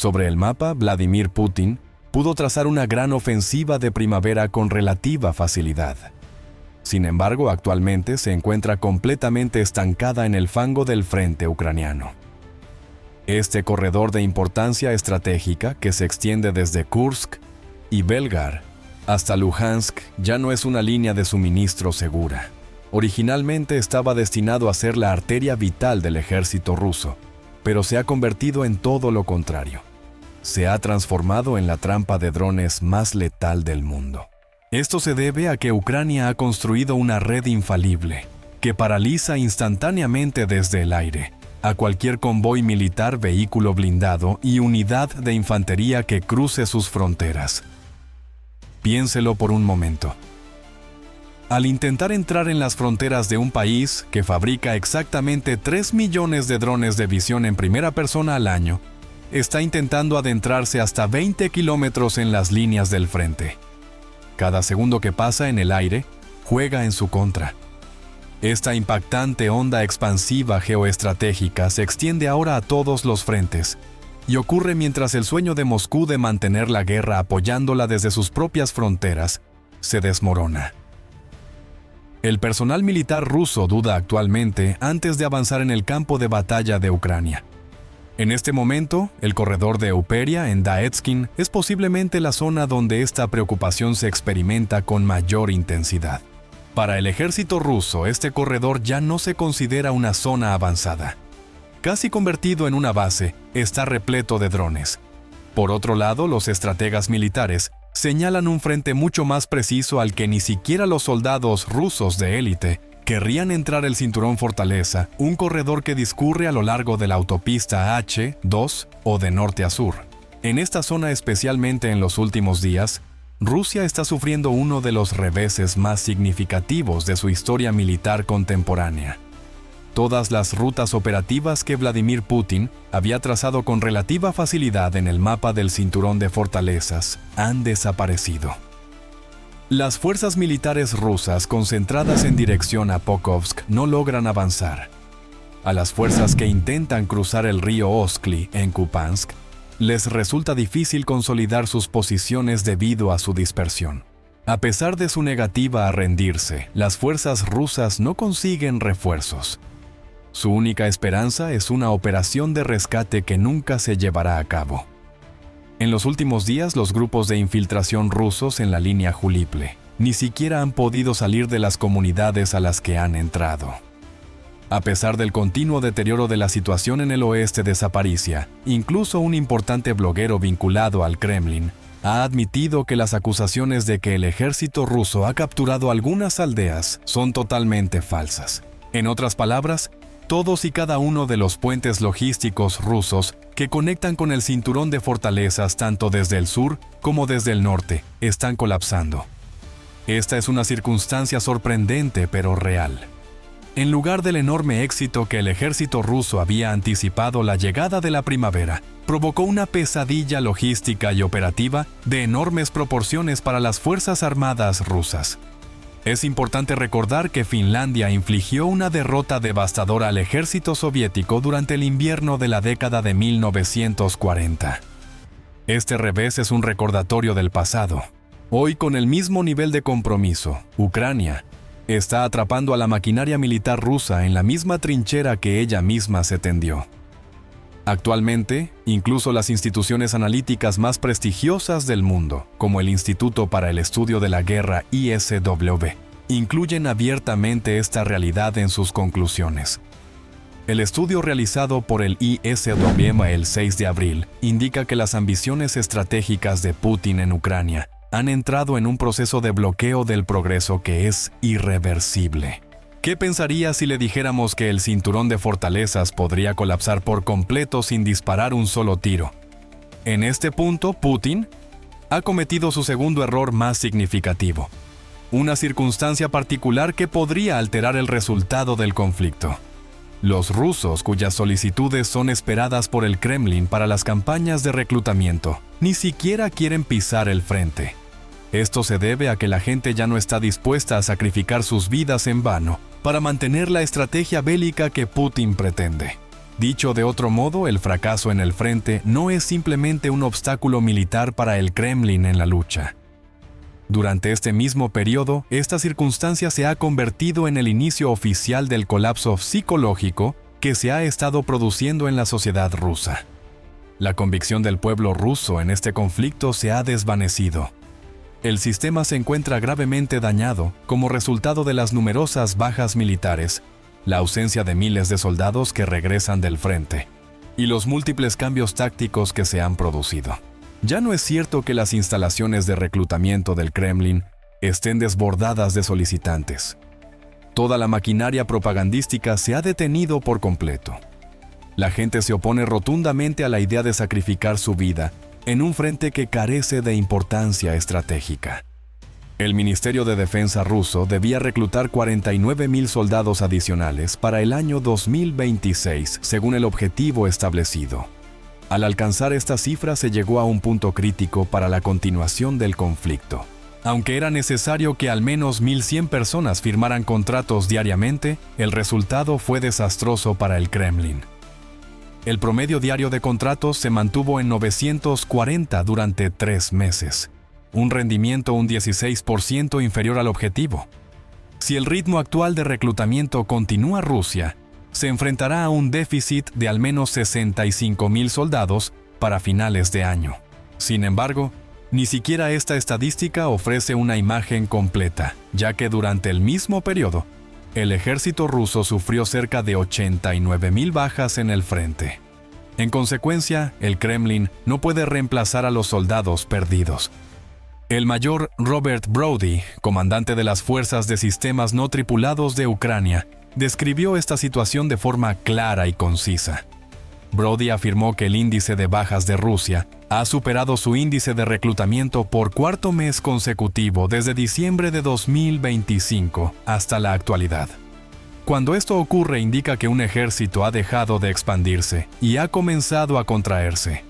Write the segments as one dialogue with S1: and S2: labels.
S1: Sobre el mapa, Vladimir Putin pudo trazar una gran ofensiva de primavera con relativa facilidad. Sin embargo, actualmente se encuentra completamente estancada en el fango del frente ucraniano. Este corredor de importancia estratégica, que se extiende desde Kursk y Belgar hasta Luhansk, ya no es una línea de suministro segura. Originalmente estaba destinado a ser la arteria vital del ejército ruso, pero se ha convertido en todo lo contrario. Se ha transformado en la trampa de drones más letal del mundo. Esto se debe a que Ucrania ha construido una red infalible que paraliza instantáneamente desde el aire a cualquier convoy militar, vehículo blindado y unidad de infantería que cruce sus fronteras. Piénselo por un momento. Al intentar entrar en las fronteras de un país que fabrica exactamente 3 millones de drones de visión en primera persona al año, está intentando adentrarse hasta 20 kilómetros en las líneas del frente. Cada segundo que pasa en el aire juega en su contra. Esta impactante onda expansiva geoestratégica se extiende ahora a todos los frentes y ocurre mientras el sueño de Moscú de mantener la guerra apoyándola desde sus propias fronteras se desmorona. El personal militar ruso duda actualmente antes de avanzar en el campo de batalla de Ucrania. En este momento, el corredor de Uperia en Daetskin es posiblemente la zona donde esta preocupación se experimenta con mayor intensidad. Para el ejército ruso, este corredor ya no se considera una zona avanzada. Casi convertido en una base, está repleto de drones. Por otro lado, los estrategas militares señalan un frente mucho más preciso al que ni siquiera los soldados rusos de élite querrían entrar el cinturón fortaleza, un corredor que discurre a lo largo de la autopista H2 o de norte a sur. En esta zona, especialmente en los últimos días, Rusia está sufriendo uno de los reveses más significativos de su historia militar contemporánea. Todas las rutas operativas que Vladimir Putin había trazado con relativa facilidad en el mapa del cinturón de fortalezas han desaparecido. Las fuerzas militares rusas concentradas en dirección a Pokrovsk no logran avanzar. A las fuerzas que intentan cruzar el río Oskli en Kupiansk, les resulta difícil consolidar sus posiciones debido a su dispersión. A pesar de su negativa a rendirse, las fuerzas rusas no consiguen refuerzos. Su única esperanza es una operación de rescate que nunca se llevará a cabo. En los últimos días, los grupos de infiltración rusos en la línea Juliple ni siquiera han podido salir de las comunidades a las que han entrado. A pesar del continuo deterioro de la situación en el oeste de Zaporizhia, incluso un importante bloguero vinculado al Kremlin ha admitido que las acusaciones de que el ejército ruso ha capturado algunas aldeas son totalmente falsas. En otras palabras, todos y cada uno de los puentes logísticos rusos que conectan con el cinturón de fortalezas tanto desde el sur como desde el norte están colapsando. Esta es una circunstancia sorprendente pero real. En lugar del enorme éxito que el ejército ruso había anticipado, la llegada de la primavera provocó una pesadilla logística y operativa de enormes proporciones para las fuerzas armadas rusas. Es importante recordar que Finlandia infligió una derrota devastadora al ejército soviético durante el invierno de la década de 1940. Este revés es un recordatorio del pasado. Hoy, con el mismo nivel de compromiso, Ucrania está atrapando a la maquinaria militar rusa en la misma trinchera que ella misma se tendió. Actualmente, incluso las instituciones analíticas más prestigiosas del mundo, como el Instituto para el Estudio de la Guerra ISW, incluyen abiertamente esta realidad en sus conclusiones. El estudio realizado por el ISW el 6 de abril indica que las ambiciones estratégicas de Putin en Ucrania han entrado en un proceso de bloqueo del progreso que es irreversible. ¿Qué pensaría si le dijéramos que el cinturón de fortalezas podría colapsar por completo sin disparar un solo tiro? En este punto, Putin ha cometido su segundo error más significativo, una circunstancia particular que podría alterar el resultado del conflicto. Los rusos, cuyas solicitudes son esperadas por el Kremlin para las campañas de reclutamiento, ni siquiera quieren pisar el frente. Esto se debe a que la gente ya no está dispuesta a sacrificar sus vidas en vano para mantener la estrategia bélica que Putin pretende. Dicho de otro modo, el fracaso en el frente no es simplemente un obstáculo militar para el Kremlin en la lucha. Durante este mismo periodo, esta circunstancia se ha convertido en el inicio oficial del colapso psicológico que se ha estado produciendo en la sociedad rusa. La convicción del pueblo ruso en este conflicto se ha desvanecido. El sistema se encuentra gravemente dañado como resultado de las numerosas bajas militares, la ausencia de miles de soldados que regresan del frente y los múltiples cambios tácticos que se han producido. Ya no es cierto que las instalaciones de reclutamiento del Kremlin estén desbordadas de solicitantes. Toda la maquinaria propagandística se ha detenido por completo. La gente se opone rotundamente a la idea de sacrificar su vida en un frente que carece de importancia estratégica. El Ministerio de Defensa ruso debía reclutar 49,000 soldados adicionales para el año 2026, según el objetivo establecido. Al alcanzar esta cifra se llegó a un punto crítico para la continuación del conflicto. Aunque era necesario que al menos 1,100 personas firmaran contratos diariamente, el resultado fue desastroso para el Kremlin. El promedio diario de contratos se mantuvo en 940 durante 3 meses. Un rendimiento un 16% inferior al objetivo. Si el ritmo actual de reclutamiento continúa, Rusia se enfrentará a un déficit de al menos 65,000 soldados para finales de año. Sin embargo, ni siquiera esta estadística ofrece una imagen completa, ya que durante el mismo periodo, el ejército ruso sufrió cerca de 89,000 bajas en el frente. En consecuencia, el Kremlin no puede reemplazar a los soldados perdidos. El mayor Robert Brody, comandante de las Fuerzas de Sistemas No Tripulados de Ucrania, describió esta situación de forma clara y concisa. Brody afirmó que el índice de bajas de Rusia ha superado su índice de reclutamiento por 4º mes consecutivo desde diciembre de 2025 hasta la actualidad. Cuando esto ocurre, indica que un ejército ha dejado de expandirse y ha comenzado a contraerse.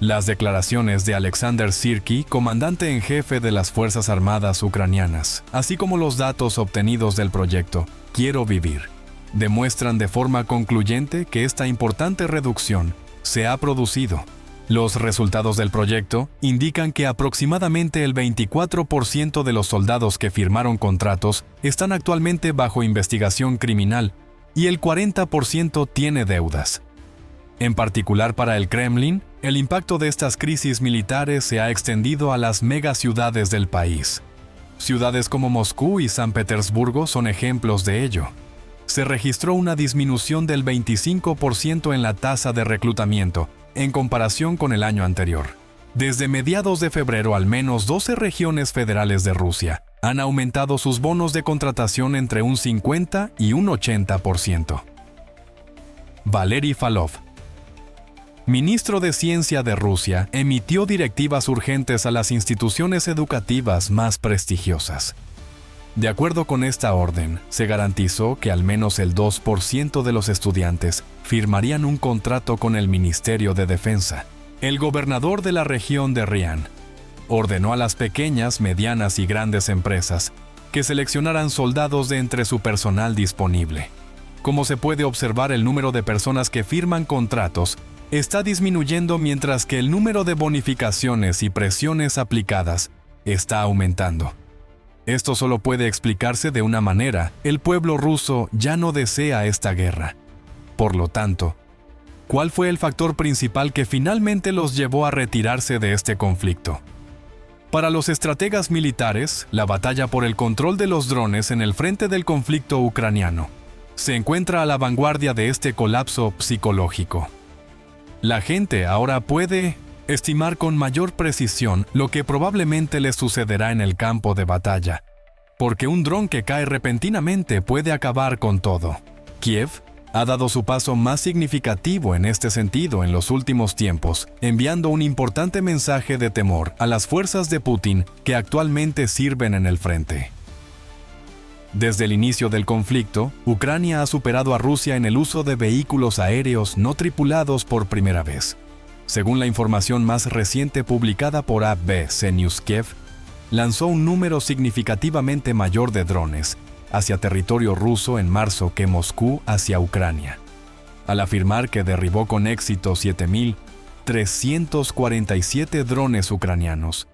S1: Las declaraciones de Alexander Sirski, comandante en jefe de las Fuerzas Armadas ucranianas, así como los datos obtenidos del proyecto Quiero Vivir, demuestran de forma concluyente que esta importante reducción se ha producido. Los resultados del proyecto indican que aproximadamente el 24% de los soldados que firmaron contratos están actualmente bajo investigación criminal y el 40% tiene deudas. En particular para el Kremlin, el impacto de estas crisis militares se ha extendido a las megaciudades del país. Ciudades como Moscú y San Petersburgo son ejemplos de ello. Se registró una disminución del 25% en la tasa de reclutamiento en comparación con el año anterior. Desde mediados de febrero, al menos 12 regiones federales de Rusia han aumentado sus bonos de contratación entre un 50 y un 80%. Valery Falov, ministro de Ciencia de Rusia, emitió directivas urgentes a las instituciones educativas más prestigiosas. De acuerdo con esta orden, se garantizó que al menos el 2% de los estudiantes firmarían un contrato con el Ministerio de Defensa. El gobernador de la región de Rian ordenó a las pequeñas, medianas y grandes empresas que seleccionaran soldados de entre su personal disponible. Como se puede observar, el número de personas que firman contratos está disminuyendo mientras que el número de bonificaciones y presiones aplicadas está aumentando. Esto solo puede explicarse de una manera: el pueblo ruso ya no desea esta guerra. Por lo tanto, ¿cuál fue el factor principal que finalmente los llevó a retirarse de este conflicto? Para los estrategas militares, la batalla por el control de los drones en el frente del conflicto ucraniano se encuentra a la vanguardia de este colapso psicológico. La gente ahora puede estimar con mayor precisión lo que probablemente les sucederá en el campo de batalla, porque un dron que cae repentinamente puede acabar con todo. Kiev ha dado su paso más significativo en este sentido en los últimos tiempos, enviando un importante mensaje de temor a las fuerzas de Putin que actualmente sirven en el frente. Desde el inicio del conflicto, Ucrania ha superado a Rusia en el uso de vehículos aéreos no tripulados por primera vez. Según la información más reciente publicada por ABC News, Kiev lanzó un número significativamente mayor de drones hacia territorio ruso en marzo que Moscú hacia Ucrania. al afirmar que derribó con éxito 7.347 drones ucranianos.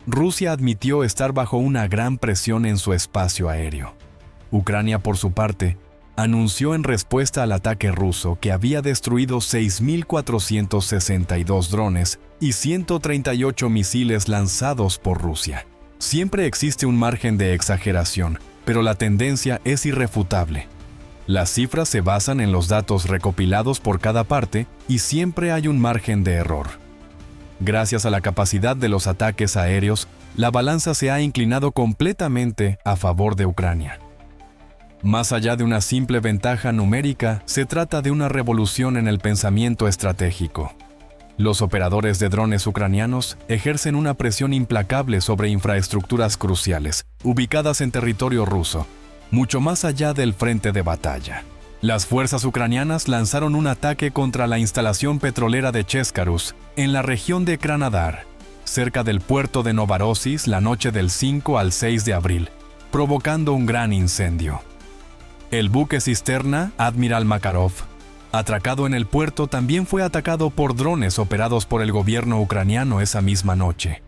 S1: Rusia admitió estar bajo una gran presión en su espacio aéreo. Ucrania, por su parte, anunció en respuesta al ataque ruso que había destruido 6.462 drones y 138 misiles lanzados por Rusia. Siempre existe un margen de exageración, pero la tendencia es irrefutable. Las cifras se basan en los datos recopilados por cada parte y siempre hay un margen de error. Gracias a la capacidad de los ataques aéreos, la balanza se ha inclinado completamente a favor de Ucrania. Más allá de una simple ventaja numérica, se trata de una revolución en el pensamiento estratégico. Los operadores de drones ucranianos ejercen una presión implacable sobre infraestructuras cruciales, ubicadas en territorio ruso, mucho más allá del frente de batalla. Las fuerzas ucranianas lanzaron un ataque contra la instalación petrolera de Cheskarus, en la región de Krasnodar, cerca del puerto de Novorossiysk la noche del 5 al 6 de abril, provocando un gran incendio. El buque cisterna Admiral Makarov, atracado en el puerto, también fue atacado por drones operados por el gobierno ucraniano esa misma noche.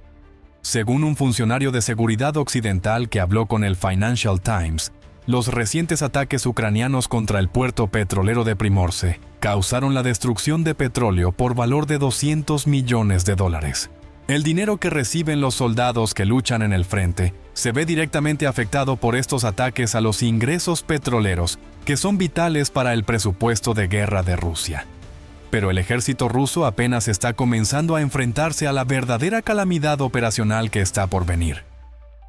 S1: Según un funcionario de seguridad occidental que habló con el Financial Times, los recientes ataques ucranianos contra el puerto petrolero de Primorce causaron la destrucción de petróleo por valor de $200 millones. El dinero que reciben los soldados que luchan en el frente se ve directamente afectado por estos ataques a los ingresos petroleros, que son vitales para el presupuesto de guerra de Rusia. Pero el ejército ruso apenas está comenzando a enfrentarse a la verdadera calamidad operacional que está por venir.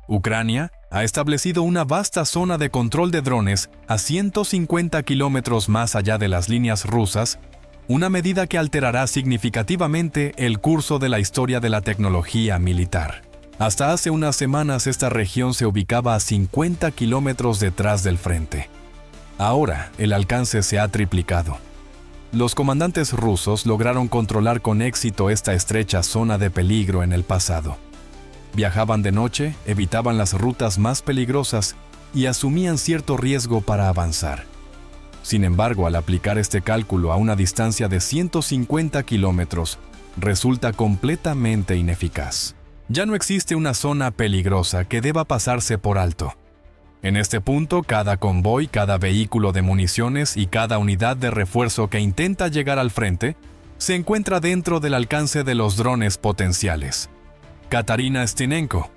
S1: Ucrania ha establecido una vasta zona de control de drones a 150 kilómetros más allá de las líneas rusas, una medida que alterará significativamente el curso de la historia de la tecnología militar. Hasta hace unas semanas esta región se ubicaba a 50 kilómetros detrás del frente. Ahora el alcance se ha triplicado. Los comandantes rusos lograron controlar con éxito esta estrecha zona de peligro en el pasado. Viajaban de noche, evitaban las rutas más peligrosas y asumían cierto riesgo para avanzar. Sin embargo, al aplicar este cálculo a una distancia de 150 kilómetros, resulta completamente ineficaz. Ya no existe una zona peligrosa que deba pasarse por alto. En este punto, cada convoy, cada vehículo de municiones y cada unidad de refuerzo que intenta llegar al frente se encuentra dentro del alcance de los drones potenciales. Katarina Stinenko,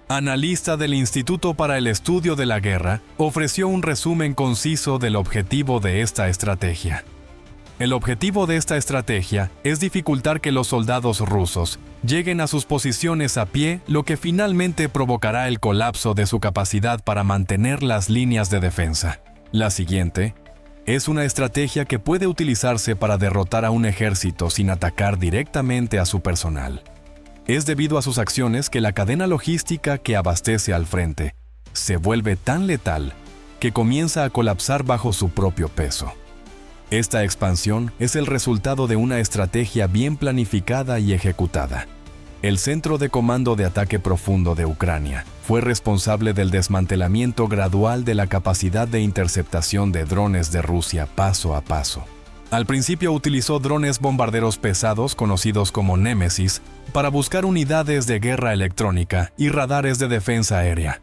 S1: analista del Instituto para el Estudio de la Guerra, ofreció un resumen conciso del objetivo de esta estrategia. El objetivo de esta estrategia es dificultar que los soldados rusos lleguen a sus posiciones a pie, lo que finalmente provocará el colapso de su capacidad para mantener las líneas de defensa. La siguiente es una estrategia que puede utilizarse para derrotar a un ejército sin atacar directamente a su personal. Es debido a sus acciones que la cadena logística que abastece al frente se vuelve tan letal que comienza a colapsar bajo su propio peso. Esta expansión es el resultado de una estrategia bien planificada y ejecutada. El Centro de Comando de Ataque Profundo de Ucrania fue responsable del desmantelamiento gradual de la capacidad de interceptación de drones de Rusia paso a paso. Al principio utilizó drones bombarderos pesados conocidos como Némesis para buscar unidades de guerra electrónica y radares de defensa aérea.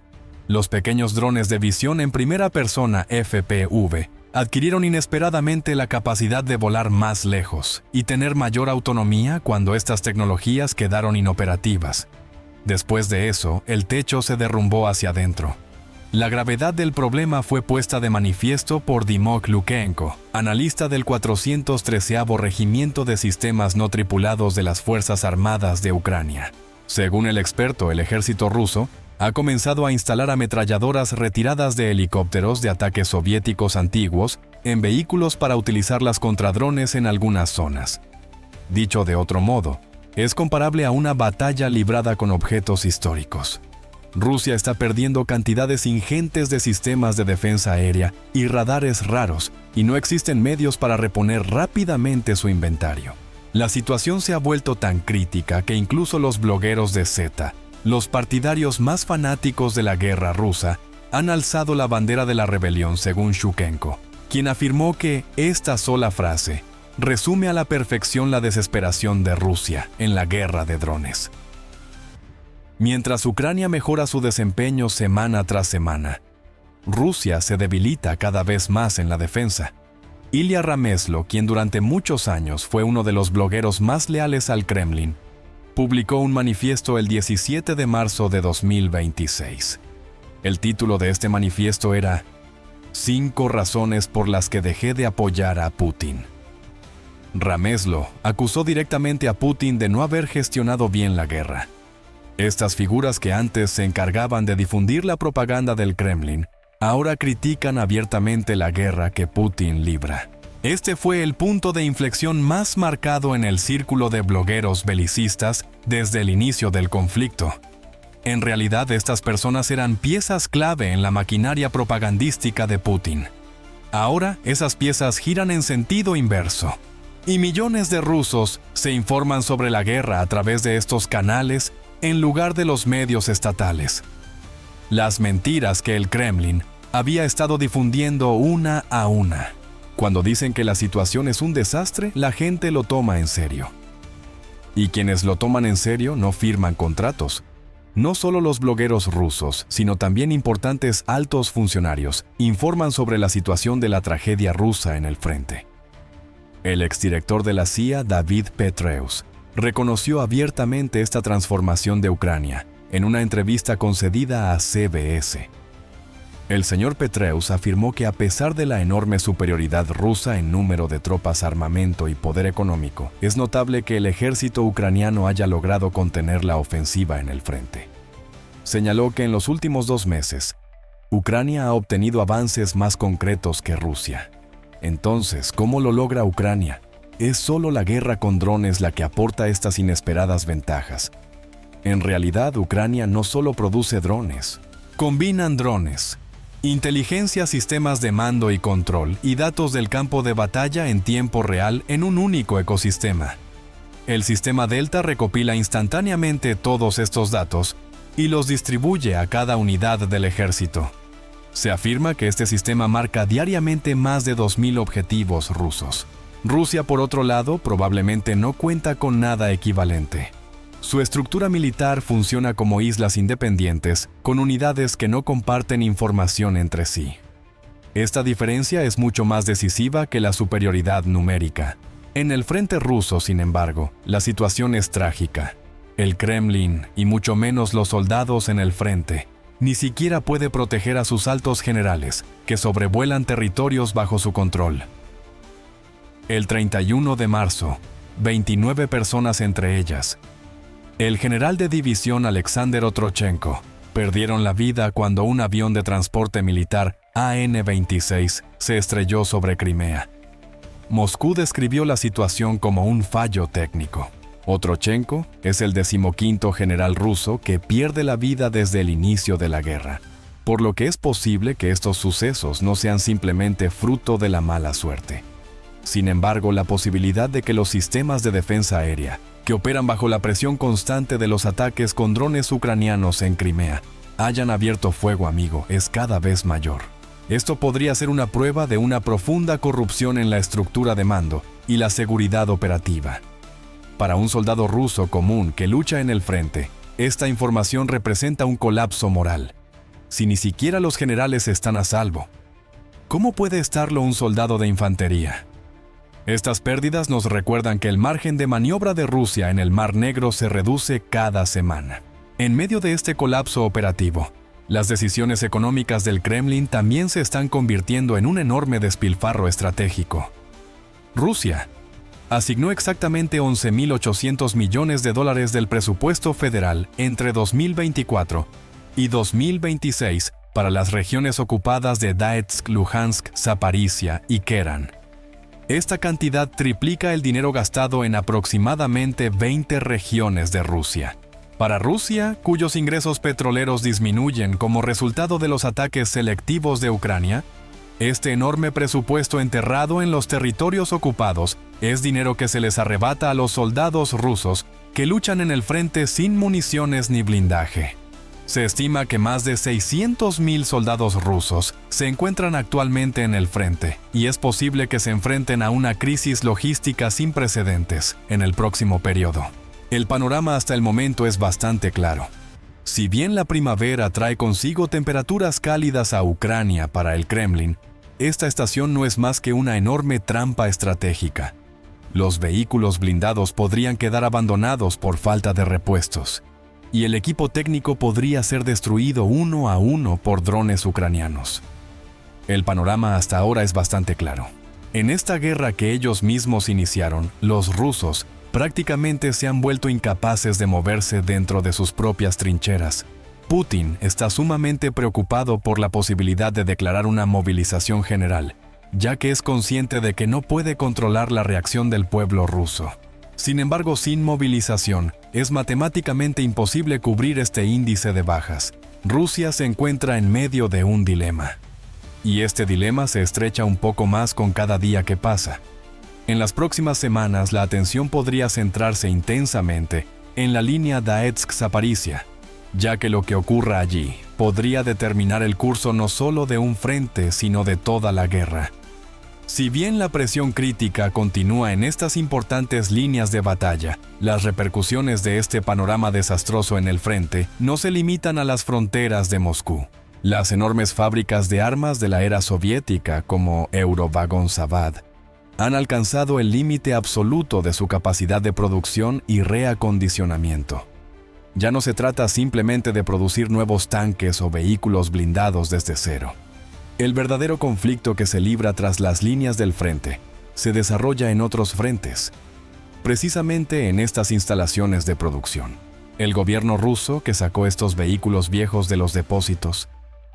S1: Los pequeños drones de visión en primera persona FPV adquirieron inesperadamente la capacidad de volar más lejos y tener mayor autonomía cuando estas tecnologías quedaron inoperativas. Después de eso, el techo se derrumbó hacia adentro. La gravedad del problema fue puesta de manifiesto por Dmytro Lukashenko, analista del 413º Regimiento de Sistemas No Tripulados de las Fuerzas Armadas de Ucrania. Según el experto, el ejército ruso ha comenzado a instalar ametralladoras retiradas de helicópteros de ataques soviéticos antiguos en vehículos para utilizarlas contra drones en algunas zonas. Dicho de otro modo, es comparable a una batalla librada con objetos históricos. Rusia está perdiendo cantidades ingentes de sistemas de defensa aérea y radares raros, y no existen medios para reponer rápidamente su inventario. La situación se ha vuelto tan crítica que incluso los blogueros de Z, los partidarios más fanáticos de la guerra rusa, han alzado la bandera de la rebelión según Shukenko. quien afirmó que esta sola frase resume a la perfección la desesperación de Rusia en la guerra de drones. Mientras Ucrania mejora su desempeño semana tras semana, Rusia se debilita cada vez más en la defensa. Ilya Rameslo, quien durante muchos años fue uno de los blogueros más leales al Kremlin, publicó un manifiesto el 17 de marzo de 2026. El título de este manifiesto era 5 razones por las que dejé de apoyar a Putin. Rameslo acusó directamente a Putin de no haber gestionado bien la guerra. Estas figuras que antes se encargaban de difundir la propaganda del Kremlin, ahora critican abiertamente la guerra que Putin libra. Este fue el punto de inflexión más marcado en el círculo de blogueros belicistas desde el inicio del conflicto. En realidad, estas personas eran piezas clave en la maquinaria propagandística de Putin. Ahora, esas piezas giran en sentido inverso, y millones de rusos se informan sobre la guerra a través de estos canales en lugar de los medios estatales. Las mentiras que el Kremlin había estado difundiendo una a una. Cuando dicen que la situación es un desastre, la gente lo toma en serio. Y quienes lo toman en serio no firman contratos. No solo los blogueros rusos, sino también importantes altos funcionarios informan sobre la situación de la tragedia rusa en el frente. El exdirector de la CIA, David Petraeus, reconoció abiertamente esta transformación de Ucrania en una entrevista concedida a CBS. El señor Petraeus afirmó que a pesar de la enorme superioridad rusa en número de tropas, armamento y poder económico, es notable que el ejército ucraniano haya logrado contener la ofensiva en el frente. Señaló que en los últimos 2 meses, Ucrania ha obtenido avances más concretos que Rusia. Entonces, ¿cómo lo logra Ucrania? Es solo la guerra con drones la que aporta estas inesperadas ventajas. En realidad, Ucrania no solo produce drones, combinan drones, inteligencia, sistemas de mando y control y datos del campo de batalla en tiempo real en un único ecosistema. El sistema Delta recopila instantáneamente todos estos datos y los distribuye a cada unidad del ejército. Se afirma que este sistema marca diariamente más de 2.000 objetivos rusos. Rusia, por otro lado, probablemente no cuenta con nada equivalente. Su estructura militar funciona como islas independientes, con unidades que no comparten información entre sí. Esta diferencia es mucho más decisiva que la superioridad numérica. En el frente ruso, sin embargo, la situación es trágica. El Kremlin, y mucho menos los soldados en el frente, ni siquiera puede proteger a sus altos generales, que sobrevuelan territorios bajo su control. El 31 de marzo, 29 personas, entre ellas el general de división Alexander Otrochenko, perdieron la vida cuando un avión de transporte militar AN-26 se estrelló sobre Crimea. Moscú describió la situación como un fallo técnico. Otrochenko es el 15º general ruso que pierde la vida desde el inicio de la guerra, por lo que es posible que estos sucesos no sean simplemente fruto de la mala suerte. Sin embargo, la posibilidad de que los sistemas de defensa aérea, que operan bajo la presión constante de los ataques con drones ucranianos en Crimea, hayan abierto fuego amigo, es cada vez mayor. Esto podría ser una prueba de una profunda corrupción en la estructura de mando y la seguridad operativa. Para un soldado ruso común que lucha en el frente, esta información representa un colapso moral. Si ni siquiera los generales están a salvo, ¿cómo puede estarlo un soldado de infantería? Estas pérdidas nos recuerdan que el margen de maniobra de Rusia en el Mar Negro se reduce cada semana. En medio de este colapso operativo, las decisiones económicas del Kremlin también se están convirtiendo en un enorme despilfarro estratégico. Rusia asignó exactamente $11.800 millones del presupuesto federal entre 2024 y 2026 para las regiones ocupadas de Donetsk, Luhansk, Zaporizhia y Kerán. Esta cantidad triplica el dinero gastado en aproximadamente 20 regiones de Rusia. Para Rusia, cuyos ingresos petroleros disminuyen como resultado de los ataques selectivos de Ucrania, este enorme presupuesto enterrado en los territorios ocupados es dinero que se les arrebata a los soldados rusos que luchan en el frente sin municiones ni blindaje. Se estima que más de 600.000 soldados rusos se encuentran actualmente en el frente y es posible que se enfrenten a una crisis logística sin precedentes en el próximo periodo. El panorama hasta el momento es bastante claro. Si bien la primavera trae consigo temperaturas cálidas a Ucrania para el Kremlin, esta estación no es más que una enorme trampa estratégica. Los vehículos blindados podrían quedar abandonados por falta de repuestos, y el equipo técnico podría ser destruido uno a uno por drones ucranianos. El panorama hasta ahora es bastante claro. En esta guerra que ellos mismos iniciaron, los rusos prácticamente se han vuelto incapaces de moverse dentro de sus propias trincheras. Putin está sumamente preocupado por la posibilidad de declarar una movilización general, ya que es consciente de que no puede controlar la reacción del pueblo ruso. Sin embargo, sin movilización, es matemáticamente imposible cubrir este índice de bajas. Rusia se encuentra en medio de un dilema. Y este dilema se estrecha un poco más con cada día que pasa. En las próximas semanas, la atención podría centrarse intensamente en la línea Donetsk-Zaporizhia, ya que lo que ocurra allí podría determinar el curso no solo de un frente, sino de toda la guerra. Si bien la presión crítica continúa en estas importantes líneas de batalla, las repercusiones de este panorama desastroso en el frente no se limitan a las fronteras de Moscú. Las enormes fábricas de armas de la era soviética, como Eurovagon-Zavad, han alcanzado el límite absoluto de su capacidad de producción y reacondicionamiento. Ya no se trata simplemente de producir nuevos tanques o vehículos blindados desde cero. El verdadero conflicto que se libra tras las líneas del frente se desarrolla en otros frentes, precisamente en estas instalaciones de producción. El gobierno ruso, que sacó estos vehículos viejos de los depósitos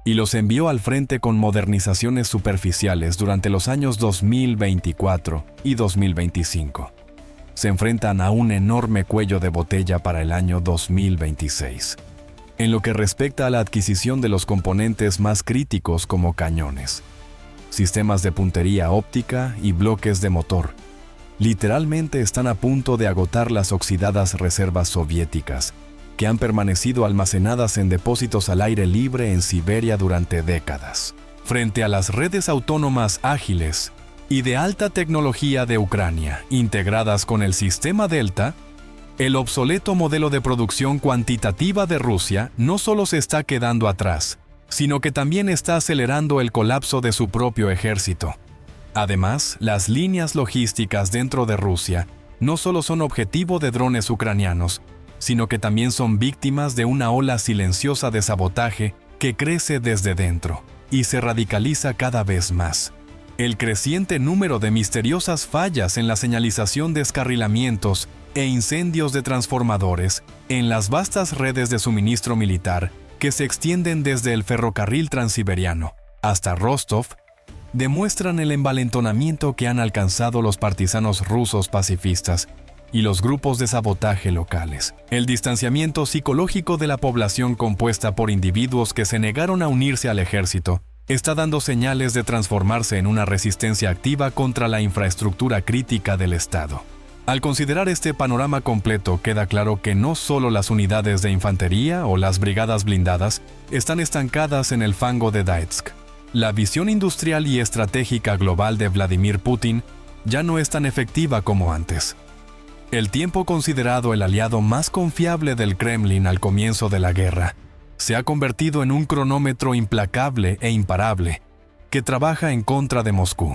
S1: y los envió al frente con modernizaciones superficiales durante los años 2024 y 2025, se enfrentan a un enorme cuello de botella para el año 2026. En lo que respecta a la adquisición de los componentes más críticos como cañones, sistemas de puntería óptica y bloques de motor, literalmente están a punto de agotar las oxidadas reservas soviéticas, que han permanecido almacenadas en depósitos al aire libre en Siberia durante décadas. Frente a las redes autónomas ágiles y de alta tecnología de Ucrania, integradas con el sistema Delta, el obsoleto modelo de producción cuantitativa de Rusia no solo se está quedando atrás, sino que también está acelerando el colapso de su propio ejército. Además, las líneas logísticas dentro de Rusia no solo son objetivo de drones ucranianos, sino que también son víctimas de una ola silenciosa de sabotaje que crece desde dentro y se radicaliza cada vez más. El creciente número de misteriosas fallas en la señalización de descarrilamientos e incendios de transformadores en las vastas redes de suministro militar que se extienden desde el ferrocarril transiberiano hasta Rostov demuestran el envalentonamiento que han alcanzado los partisanos rusos pacifistas y los grupos de sabotaje locales. El distanciamiento psicológico de la población compuesta por individuos que se negaron a unirse al ejército está dando señales de transformarse en una resistencia activa contra la infraestructura crítica del Estado. Al considerar este panorama completo, queda claro que no solo las unidades de infantería o las brigadas blindadas están estancadas en el fango de Donetsk. La visión industrial y estratégica global de Vladimir Putin ya no es tan efectiva como antes. El tiempo considerado el aliado más confiable del Kremlin al comienzo de la guerra se ha convertido en un cronómetro implacable e imparable que trabaja en contra de Moscú.